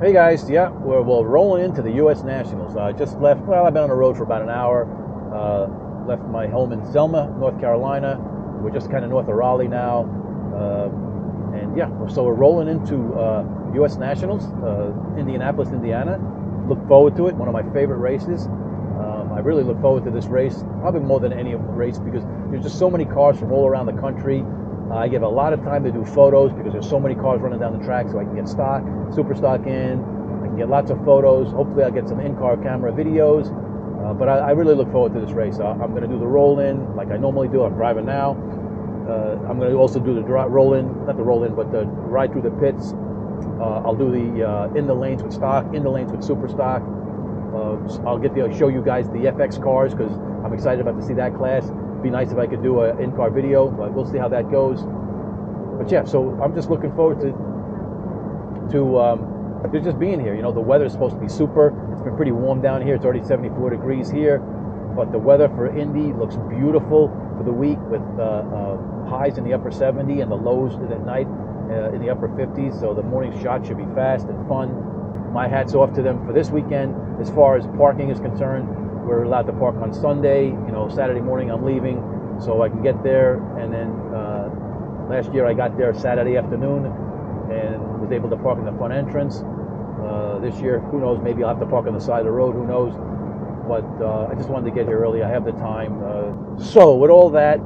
Hey guys, yeah, we're rolling into the U.S. Nationals. I just left, well, I've been on the road for about an hour. Left my home in Selma, North Carolina. We're just kind of north of Raleigh now. And yeah, so we're rolling into U.S. Nationals, Indianapolis, Indiana. Look forward to it, one of my favorite races. I really look forward to this race, probably more than any race, because there's just so many cars from all around the country. I give a lot of time to do photos because there's so many cars running down the track, so I can get stock, super stock in. I can get lots of photos. Hopefully I'll get some in-car camera videos. But I really look forward to this race. I'm going to do the roll-in like I normally do. I'm driving now. I'm going to also do the roll-in, not the roll-in, but the ride through the pits. I'll do the in the lanes with stock, in the lanes with super stock. I'll get to show you guys the FX cars because I'm excited about to see that class. It'd be nice if I could do an in-car video, but we'll see how that goes. But yeah, so I'm just looking forward to just being here. You know, the weather is supposed to be super. It's been pretty warm down here. It's already 74 degrees here, but the weather for Indy looks beautiful for the week with highs in the upper 70 and the lows at night in the upper 50s. So the morning shot should be fast and fun. My hat's off to them for this weekend. As far as parking is concerned, we're allowed to park on Sunday. You know, Saturday morning I'm leaving, so I can get there. And then last year I got there Saturday afternoon and was able to park in the front entrance. This year, who knows? Maybe I'll have to park on the side of the road. Who knows? But I just wanted to get here early. I have the time. So with all that,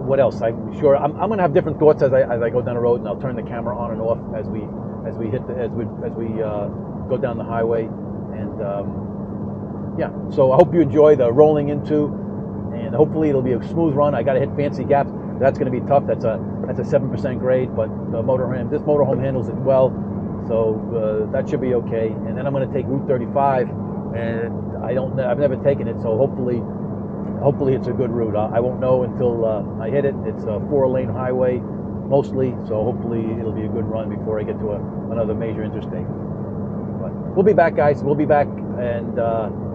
what else? I'm sure I'm going to have different thoughts as I go down the road, and I'll turn the camera on and off as we go down the highway. And yeah, so I hope you enjoy the rolling into, and hopefully it'll be a smooth run. I got to hit fancy gaps. That's going to be tough. That's a 7% grade, but this motorhome handles it well, so that should be okay. And then I'm going to take Route 35, and I've never taken it, so hopefully it's a good route. I won't know until I hit it. It's a 4-lane highway mostly, so hopefully it'll be a good run before I get to another major interstate. But we'll be back, guys. We'll be back, and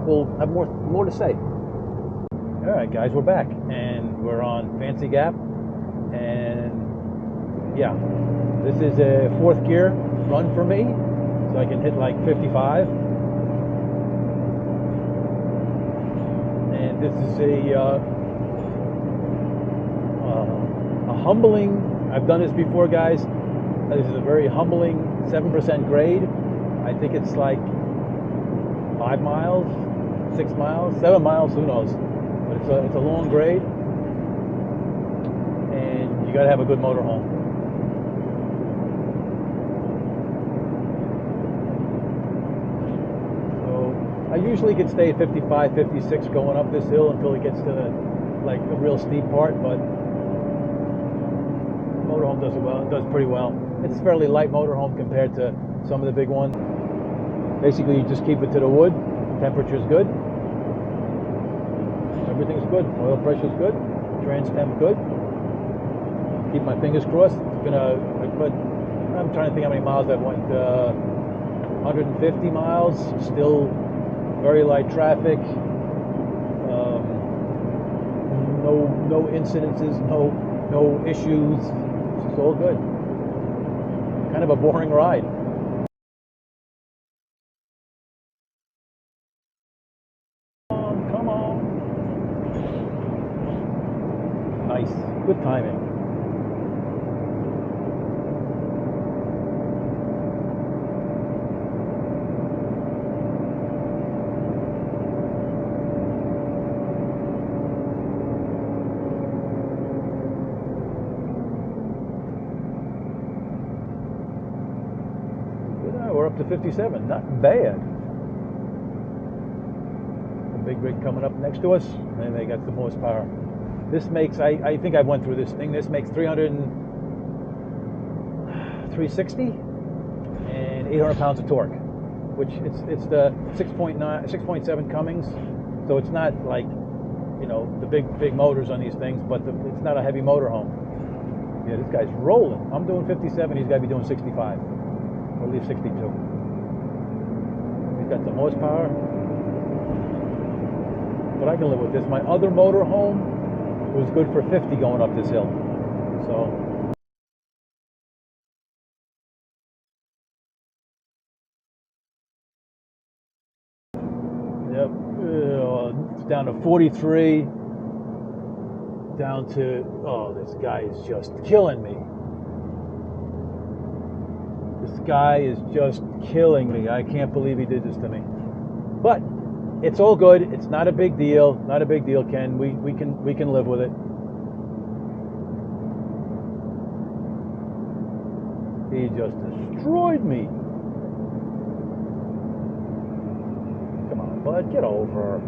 we'll have more to say. All right, guys, we're back, and we're on Fancy Gap, and yeah, this is a 4th gear run for me, so I can hit like 55. And this is a humbling. I've done this before, guys. This is a very humbling 7% grade. I think it's like 5 miles, 6 miles, 7 miles, who knows? But it's a long grade, and you got to have a good motorhome. So I usually could stay at 55, 56 going up this hill until it gets to the real steep part, but motorhome does it well. It does pretty well. It's a fairly light motorhome compared to some of the big ones. Basically, you just keep it to the wood. Temperature's good. Everything's good. Oil pressure's good. Trans temp good. Keep my fingers crossed. I'm trying to think how many miles I've went. 150 miles. Still very light traffic. No incidences. No issues. It's all good. Kind of a boring ride. Come on. Nice. Good timing. We're up to 57. Not bad. A big rig coming up next to us, and they got some horsepower. This makes, I think I went through this thing. This makes 360 and 800 pounds of torque, which it's the 6.7 Cummins, so it's not like, you know, the big motors on these things, but it's not a heavy motorhome. Yeah, this guy's rolling. I'm doing 57. He's got to be doing 65. Or at least 62. He's got some horsepower. But I can live with this. My other motorhome was good for 50 going up this hill. So Yep. It's down to 43. Down to, oh, this guy is just killing me. This guy is just killing me. I can't believe he did this to me. But it's all good. It's not a big deal. Not a big deal, Ken. We can live with it. He just destroyed me. Come on, bud, get over.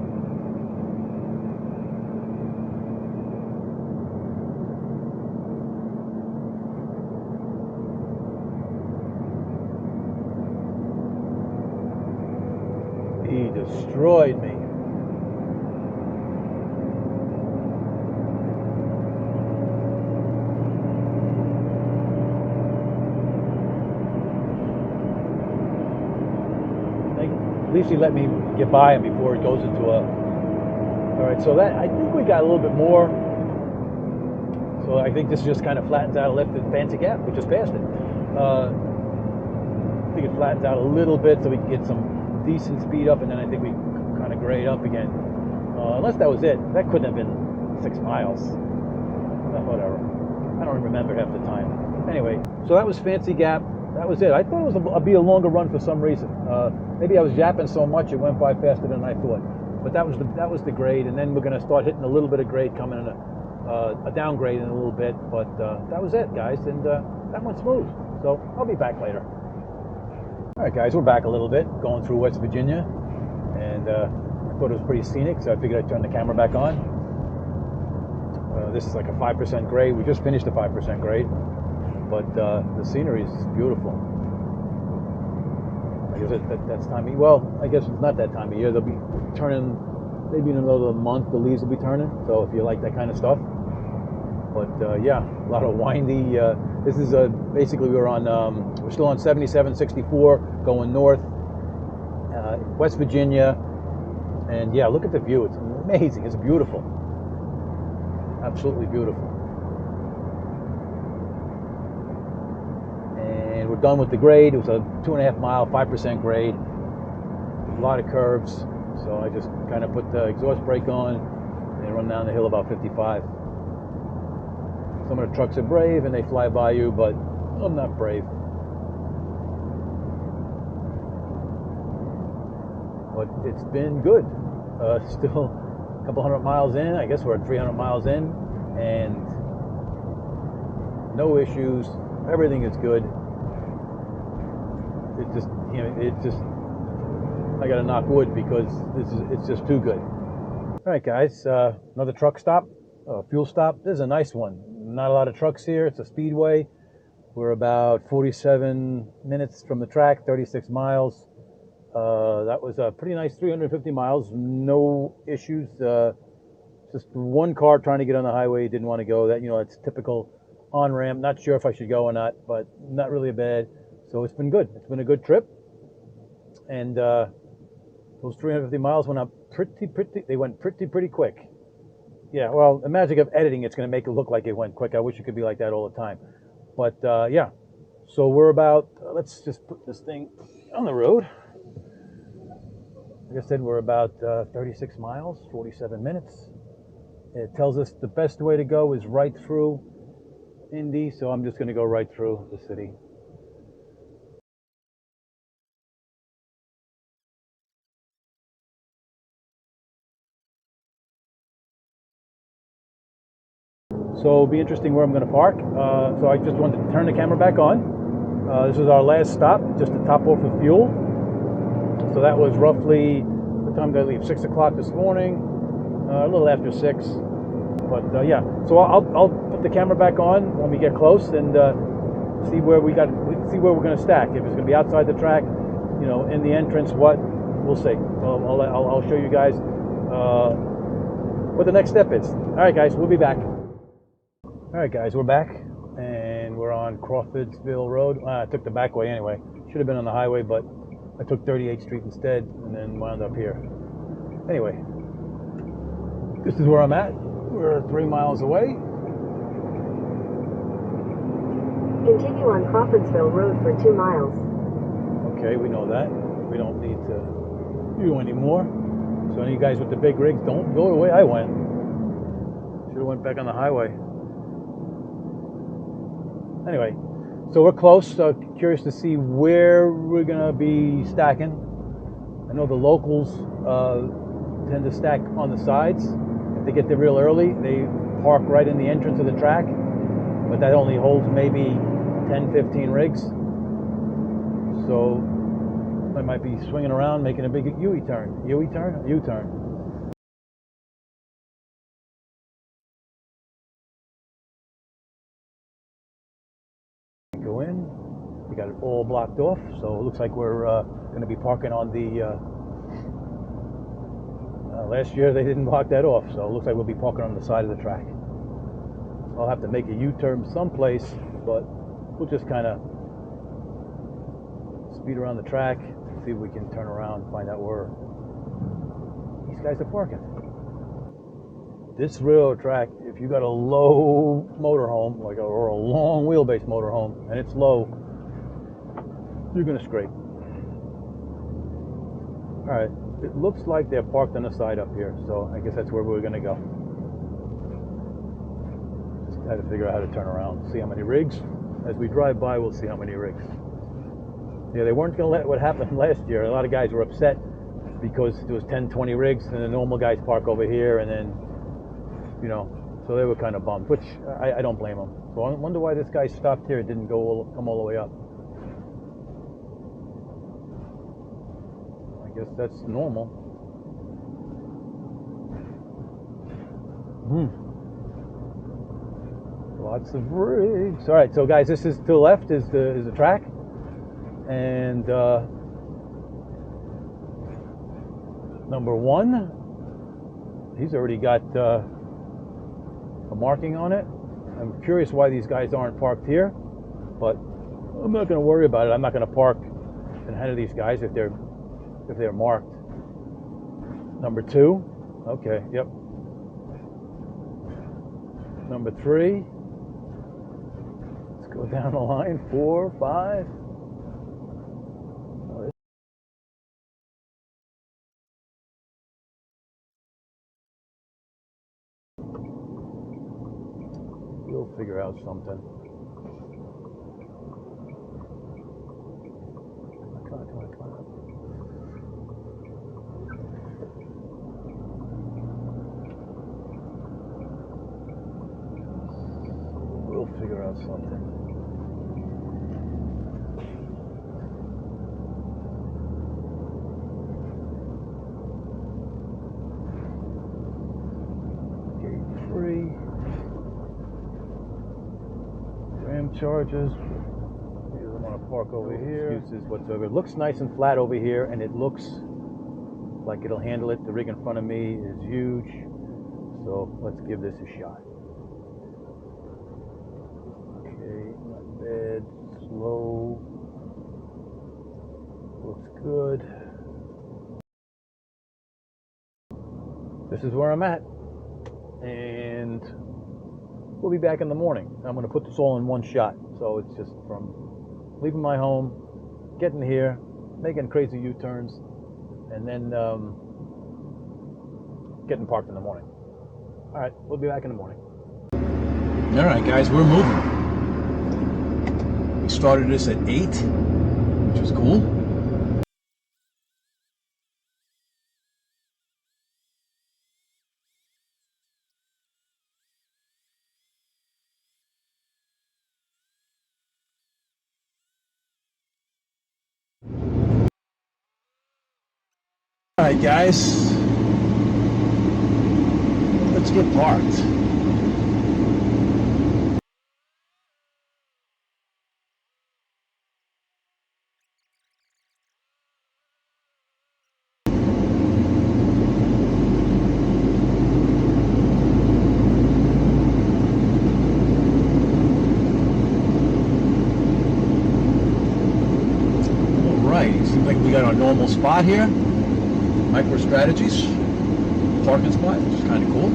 He destroyed me. At least he let me get by him before it goes into a... All right, so that, I think we got a little bit more. So I think this just kind of flattens out. Left the fancy gap. We just passed it. I think it flattens out a little bit so we can get some decent speed up, and then I think we kind of grade up again. Unless that was it. That couldn't have been 6 miles. Whatever. I don't remember half the time. Anyway, so that was Fancy Gap. That was it. I thought it was be a longer run for some reason. Maybe I was yapping so much it went by faster than I thought. But that was the grade, and then we're going to start hitting a little bit of grade coming in a downgrade in a little bit. But that was it, guys, and that went smooth. So I'll be back later. All right, guys, we're back a little bit, going through West Virginia, and I thought it was pretty scenic, so I figured I'd turn the camera back on. This is like a 5% grade. We just finished the 5% grade, but the scenery is beautiful. I guess that's time of year. Well, I guess it's not that time of year. They'll be turning, maybe in another month, the leaves will be turning, so if you like that kind of stuff. But yeah, a lot of windy. This is basically we're still on 7764 going north, West Virginia, and yeah, look at the view. It's amazing. It's beautiful, absolutely beautiful. And we're done with the grade. It was a 2.5 mile, 5% grade. A lot of curves, so I just kind of put the exhaust brake on and run down the hill about 55. Some of the trucks are brave and they fly by you, but I'm not brave. But it's been good. Still a couple hundred miles in. I guess we're at 300 miles in, and no issues. Everything is good. It just, I gotta knock wood because it's just too good. All right, guys, another truck stop, fuel stop. This is a nice one. Not a lot of trucks here. It's a speedway. We're about 47 minutes from the track, 36 miles. That was a pretty nice 350 miles. No issues. Just one car trying to get on the highway didn't want to go. That, it's typical on-ramp. Not sure if I should go or not, but not really bad. So it's been good. It's been a good trip. And those 350 miles went up they went pretty quick. Yeah, well, the magic of editing, it's going to make it look like it went quick. I wish it could be like that all the time. But, yeah. So we're about, let's just put this thing on the road. Like I said, we're about 36 miles, 47 minutes. It tells us the best way to go is right through Indy, so I'm just going to go right through the city. So it'll be interesting where I'm going to park. So I just wanted to turn the camera back on. This is our last stop, just to top off the fuel. So that was roughly, what time did I leave? 6 o'clock this morning, a little after 6. But yeah, so I'll put the camera back on when we get close and see where we're going to stack. If it's going to be outside the track, in the entrance, we'll see. I'll show you guys what the next step is. All right, guys, we'll be back. All right, guys, we're back, and we're on Crawfordsville Road. I took the back way anyway. Should have been on the highway, but I took 38th Street instead, and then wound up here. Anyway, this is where I'm at. We're 3 miles away. Continue on Crawfordsville Road for 2 miles. Okay, we know that. We don't need to do any more. So any of you guys with the big rigs, don't go the way I went. Should have went back on the highway. Anyway, so we're close. Curious to see where we're gonna be stacking. I know the locals tend to stack on the sides. If they get there real early, they park right in the entrance of the track, but that only holds maybe 10, 15 rigs. So I might be swinging around, making a big U-turn. U-turn? U-turn. Go in. We got it all blocked off, so it looks like we're going to be parking on the... last year they didn't block that off, so it looks like we'll be parking on the side of the track. I'll have to make a U-turn someplace, but we'll just kind of speed around the track, see if we can turn around and find out where these guys are parking. This railroad track, if you got a low motorhome, or a long wheelbase motorhome, and it's low, you're going to scrape. All right, it looks like they're parked on the side up here, so I guess that's where we're going to go. Just had to figure out how to turn around, see how many rigs. As we drive by, we'll see how many rigs. Yeah, they weren't going to let what happened last year. A lot of guys were upset because there was 10, 20 rigs, and the normal guys park over here, and then, you know, so they were kind of bummed, which I don't blame them. So I wonder why this guy stopped here, didn't come all the way up. I guess that's normal. Lots of rigs. All right, so guys, this is to the left is the track, and number one, he's already got a marking on it. I'm curious why these guys aren't parked here, but I'm not going to worry about it. I'm not going to park ahead of these guys if they're marked. Number two, okay, yep. Number three, let's go down the line. 4, 5. We'll figure out something. Come on. We'll figure out something. Gate 3. Ram charges. He doesn't want to park over here. Excuses whatsoever. It looks nice and flat over here, and it looks like it'll handle it. The rig in front of me is huge, so let's give this a shot. Okay, not bad. Slow. Looks good. This is where I'm at, and we'll be back in the morning. I'm going to put this all in one shot, so it's just from leaving my home, getting here, making crazy U-turns, and then getting parked in the morning. All right, we'll be back in the morning. All right, guys, we're moving. We started this at 8, which was cool. All right, guys, let's get parked. All right, seems like we got our normal spot here. MicroStrategies parking spot, which is kind of cool.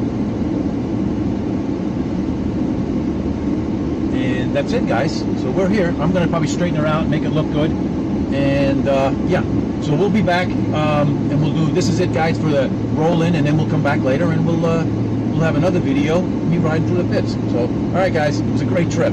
And that's it, guys. So we're here. I'm going to probably straighten her out, make it look good. And yeah, so we'll be back, and we'll do this is it, guys, for the roll in, and then we'll come back later and we'll have another video me riding through the pits. So all right, guys, it was a great trip.